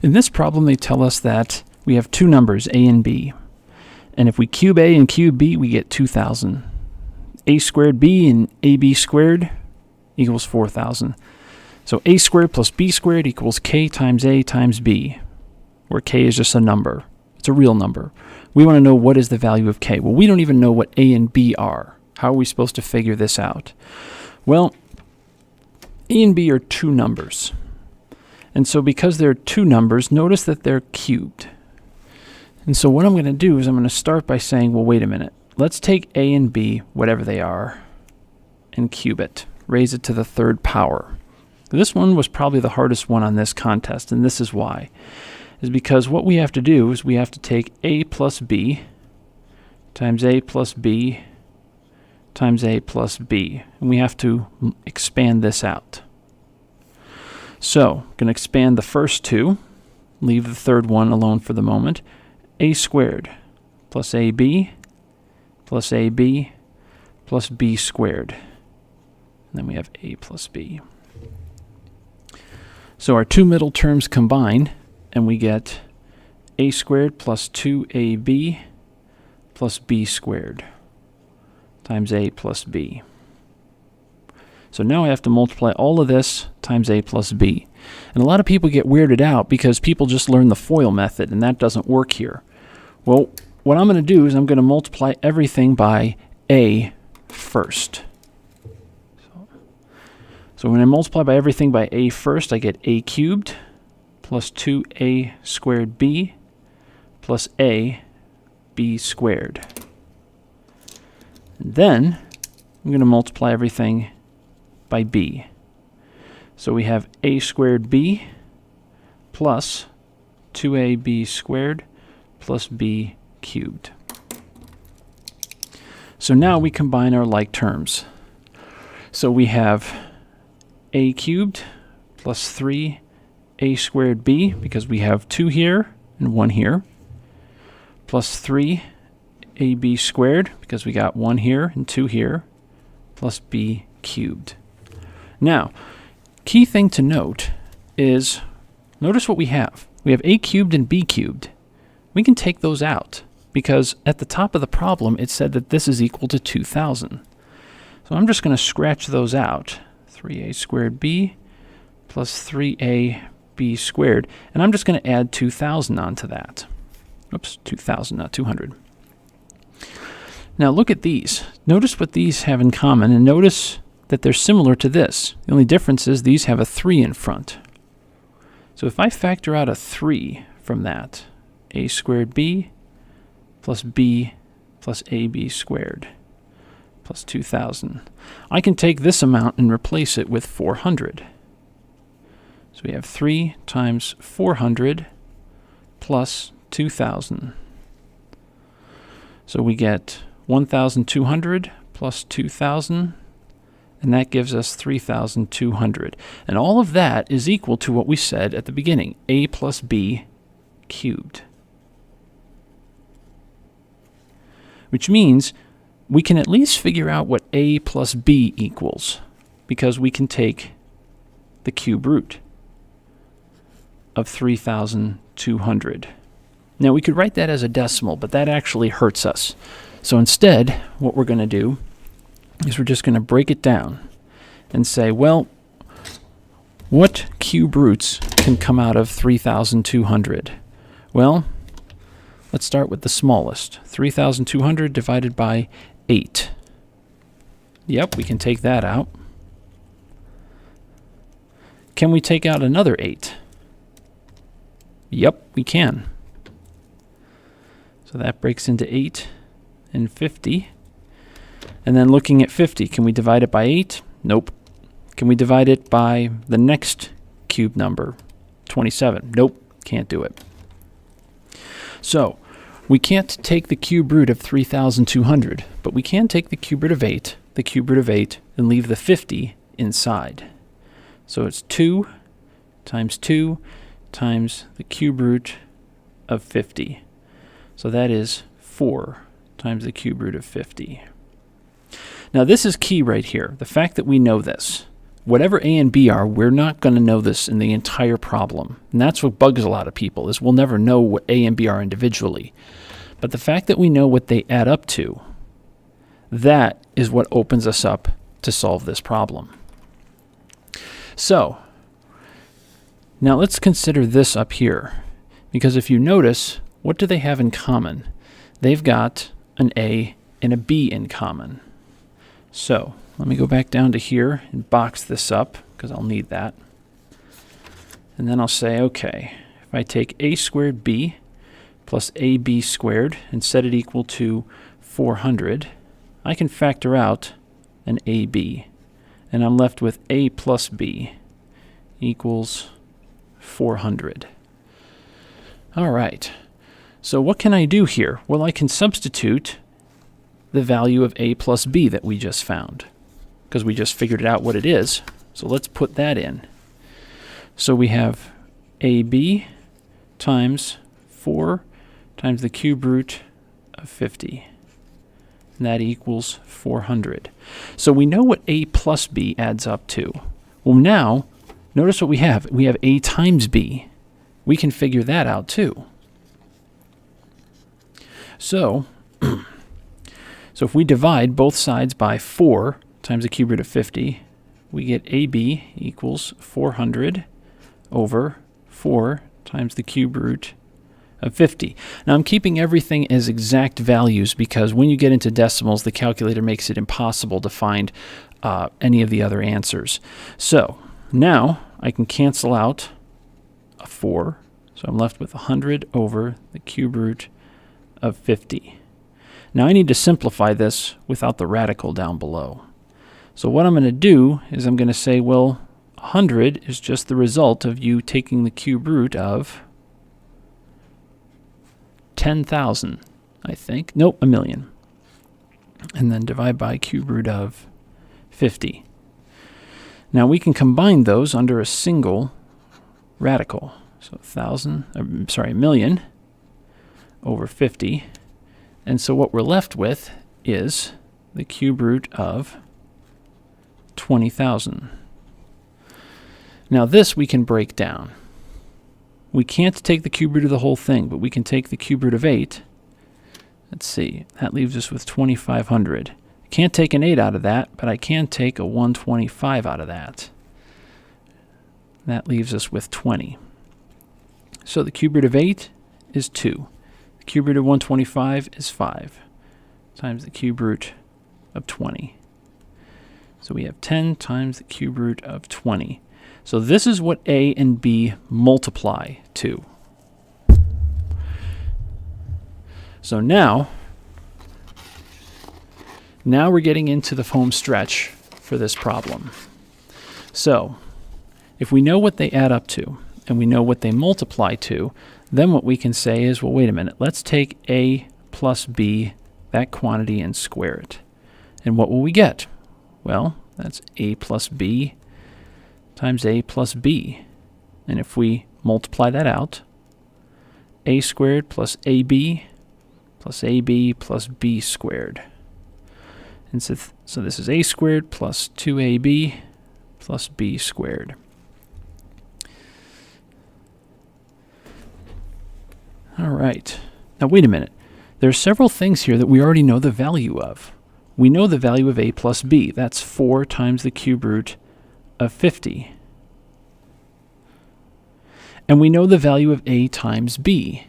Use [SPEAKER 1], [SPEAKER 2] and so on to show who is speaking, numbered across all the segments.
[SPEAKER 1] In this problem, they tell us that we have two numbers, a and b. And if we cube a and cube b, we get 2,000. A squared b and ab squared equals 4,000. So a squared plus b squared equals k times a times b, where k is just a number. It's a real number. We want to know what is the value of k. Well, we don't even know what a and b are. How are we supposed to figure this out? Well, a and b are two numbers. And so because they're two numbers, notice that they're cubed. And so what I'm going to do is I'm going to start by saying, well, wait a minute. Let's take a and b, whatever they are, and cube it. Raise it to the third power. This one was probably the hardest one on this contest, and this is why. Is because what we have to do is we have to take a plus b times a plus b times a plus b. And we have to expand this out. So, I'm going to expand the first two, leave the third one alone for the moment. A squared plus ab plus ab plus b squared. And then we have a plus b. So our two middle terms combine, and we get a squared plus 2ab plus b squared times a plus b. So now I have to multiply all of this times a plus b. And a lot of people get weirded out because people just learn the FOIL method, and that doesn't work here. Well, what I'm going to do is I'm going to multiply everything by a first. So when I multiply by everything by a first, I get a cubed plus 2a squared b plus a b squared. And then I'm going to multiply everything by b. So we have a squared b plus 2ab squared plus b cubed. So now we combine our like terms. So we have a cubed plus 3a squared b, because we have 2 here and 1 here, plus 3ab squared, because we got 1 here and 2 here, plus b cubed. Now, key thing to note is, notice what we have. We have a cubed and b cubed. We can take those out, because at the top of the problem it said that this is equal to 2,000. So I'm just going to scratch those out. 3a squared b plus 3ab squared. And I'm just going to add 2,000 onto that. Oops, 2,000, not 200. Now look at these. Notice what these have in common, and notice that they're similar to this. The only difference is these have a 3 in front. So if I factor out a 3 from that, a squared b plus b plus ab squared plus 2,000. I can take this amount and replace it with 400. So we have 3 times 400 plus 2,000. So we get 1,200 plus 2,000, and that gives us 3,200. And all of that is equal to what we said at the beginning, a plus b cubed. Which means we can at least figure out what a plus b equals, because we can take the cube root of 3,200. Now we could write that as a decimal, but that actually hurts us. So instead, what we're going to do is we're just going to break it down and say, well, what cube roots can come out of 3,200? Well, let's start with the smallest. 3,200 divided by 8. Yep, we can take that out. Can we take out another 8? Yep, we can. So that breaks into 8 and 50. And then looking at 50, can we divide it by 8? Nope. Can we divide it by the next cube number, 27? Nope, can't do it. So we can't take the cube root of 3,200, but we can take the cube root of 8, and leave the 50 inside. So it's 2 times the cube root of 50. So that is 4 times the cube root of 50. Now this is key right here, the fact that we know this. whatever a and b are, we're not going to know this in the entire problem. And that's what bugs a lot of people, is we'll never know what a and b are individually. But the fact that we know what they add up to, that is what opens us up to solve this problem. So, now let's consider this up here. Because if you notice, what do they have in common? They've got an a and a b in common. So, let me go back down to here and box this up, because I'll need that. And then I'll say, okay, if I take a squared b plus ab squared and set it equal to 400, I can factor out an ab. And I'm left with a plus b equals 400. All right. So what can I do here? Well, I can substitute the value of a plus b that we just found, because we just figured out what it is. So let's put that in. So we have ab times 4 times the cube root of 50. And that equals 400. So we know what a plus b adds up to. Well, now, notice what we have. We have a times b. We can figure that out too. So if we divide both sides by 4 times the cube root of 50, we get AB equals 400 over 4 times the cube root of 50. Now I'm keeping everything as exact values because when you get into decimals, the calculator makes it impossible to find any of the other answers. So now I can cancel out a 4, so I'm left with 100 over the cube root of 50. Now I need to simplify this without the radical down below. So what I'm going to do is I'm going to say, well, 100 is just the result of you taking the cube root of 10,000, I think. Nope, a million. And then divide by cube root of 50. Now we can combine those under a single radical. So a million over 50. And so what we're left with is the cube root of 20,000. Now this we can break down. We can't take the cube root of the whole thing, but we can take the cube root of 8. Let's see, that leaves us with 2,500. I can't take an 8 out of that, but I can take a 125 out of that. That leaves us with 20. So the cube root of 8 is 2. The cube root of 125 is 5 times the cube root of 20. So we have 10 times the cube root of 20. So this is what a and b multiply to. So now we're getting into the home stretch for this problem. So if we know what they add up to and we know what they multiply to, then what we can say is, well, wait a minute, let's take a plus b, that quantity, and square it. And what will we get? Well, that's a plus b times a plus b. And if we multiply that out, a squared plus ab plus b squared. And so this is a squared plus 2ab plus b squared. All right. Now wait a minute. There are several things here that we already know the value of. We know the value of a plus b. That's 4 times the cube root of 50. And we know the value of a times b.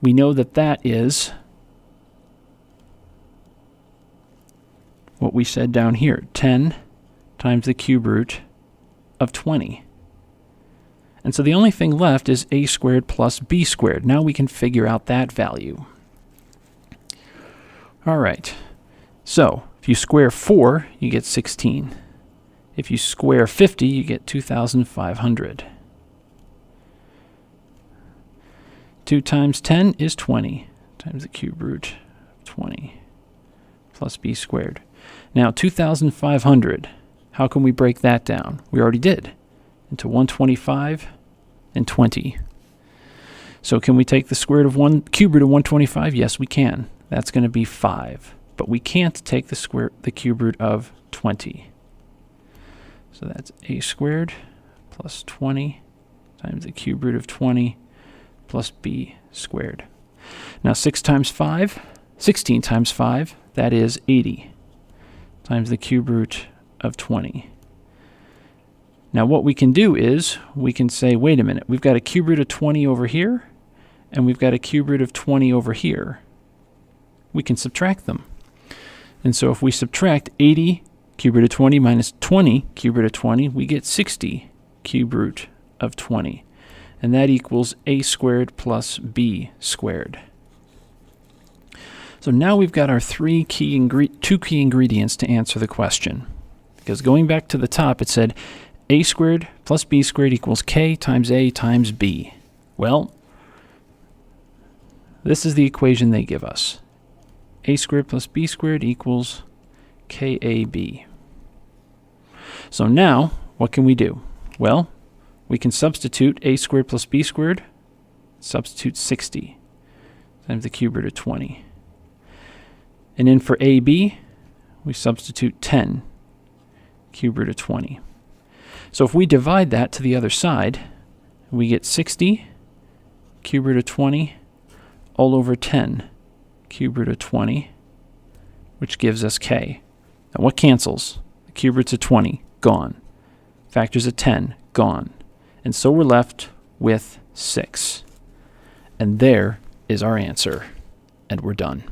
[SPEAKER 1] We know that that is what we said down here, 10 times the cube root of 20. And so the only thing left is a squared plus b squared. Now we can figure out that value. All right. So if you square 4, you get 16. If you square 50, you get 2,500. 2 times 10 is 20 times the cube root of 20 plus b squared. Now 2,500, how can we break that down? We already did, into 125 and 20. So can we take the square root of cube root of 125? Yes, we can. That's going to be 5. But we can't take the cube root of 20. So that's a squared plus 20 times the cube root of 20 plus b squared. Now 16 times 5, that is 80 times the cube root of 20. Now what we can do is we can say, wait a minute, we've got a cube root of 20 over here, and we've got a cube root of 20 over here. We can subtract them. And so if we subtract 80 cube root of 20 minus 20 cube root of 20, we get 60 cube root of 20. And that equals a squared plus b squared. So now we've got our two key ingredients to answer the question. Because going back to the top, it said a squared plus b squared equals k times a times b. Well, this is the equation they give us. A squared plus b squared equals KAB. So now, what can we do? Well, we can substitute a squared plus b squared, substitute 60 times the cube root of 20. And then for AB, we substitute 10 cube root of 20. So if we divide that to the other side, we get 60 cube root of 20 all over 10 cube root of 20, which gives us k. Now what cancels? The cube roots of 20, gone. Factors of 10, gone. And so we're left with 6. And there is our answer. And we're done.